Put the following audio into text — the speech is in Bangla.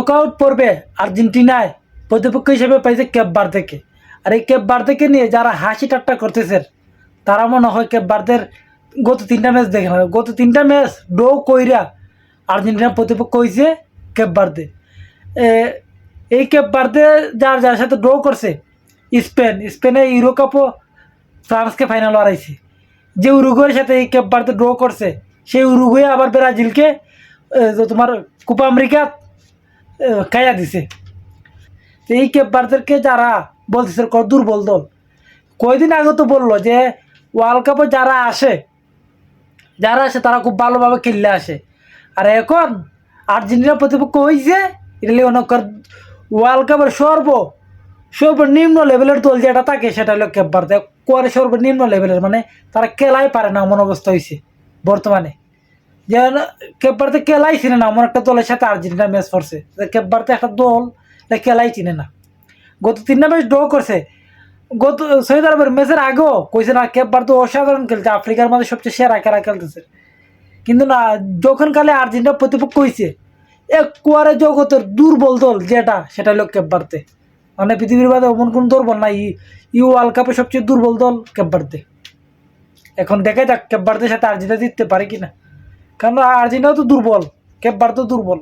নকআউট পর্বে আর্জেন্টিনায় প্রতিপক্ষ হিসেবে পাইছে কেপ বার্দেকে। আর এই কেপ বার্দেকে নিয়ে যারা হাসি ঠাট্টা করতেছে তারা মনে হয় কেপ বার্দের গত 3টা ম্যাচ দেখে না। গত 3টা ম্যাচ ড্র কইরা আর্জেন্টিনার প্রতিপক্ষ হয়েছে কেপ বার্দে। এই কেপ বার্দে যার যার সাথে ড্র করছে স্পেনে ইউরো কাপও ফ্রান্সকে ফাইনাল হারাইছে। যে উরুগুয়ের সাথে এই কেপ বার্দে ড্র করছে সেই উরুগুয়ে আবার ব্রাজিলকে তোমার কোপা আমেরিকা খাইয়া দিছে। তো এই কেপ বার্দেরকে যারা বলতেছে দুর্বল দল, কয়দিন আগে তো বললো যে ওয়ার্ল্ড কাপে যারা আসে তারা খুব ভালোভাবে খেললে আসে। আর এখন আর্জেন্টিনার প্রতিপক্ষ হয়েছে এটা অনেকর ওয়ার্ল্ড কাপের সর্বনিম্ন লেভেলের দল যেটা থাকে সেটা হলো কেপ বার্দে। করে সর্বনিম্ন লেভেলের, মানে তারা খেলাই পারে না এমন অবস্থা হয়েছে বর্তমানে। যে কেপ বার্দে খেলাই চিনে না এমন একটা দলের সাথে আর্জেন্টিনা ম্যাচ করছে। কেপ বার্দে একটা দল খেলাই চিনে না। গত 3টা ম্যাচ ড্র করছে। গত সৌদি আরবের ম্যাচের আগেও কইছে না কেপ বার্দে অসাধারণ খেলছে, আফ্রিকার মধ্যে সবচেয়ে সেরা খেলা খেলতেছে। কিন্তু না, যখন কালে আর্জেন্টিনা প্রতিপক্ষ হয়েছে একবারে জগতের দুর্বল দল যেটা সেটা হলো কেপ বার্দে। মানে পৃথিবীর বাদে এমন কোন দুর্বল নাই, ওয়ার্ল্ড কাপে সবচেয়ে দুর্বল দল কেপ বার্দে। এখন দেখা যাক কেপ বার্দের সাথে আর্জেন্টিনা জিততে পারে কিনা, কারণ আর্জেন্টিনাও তো দুর্বল, কেপ বার্দেও দুর্বল।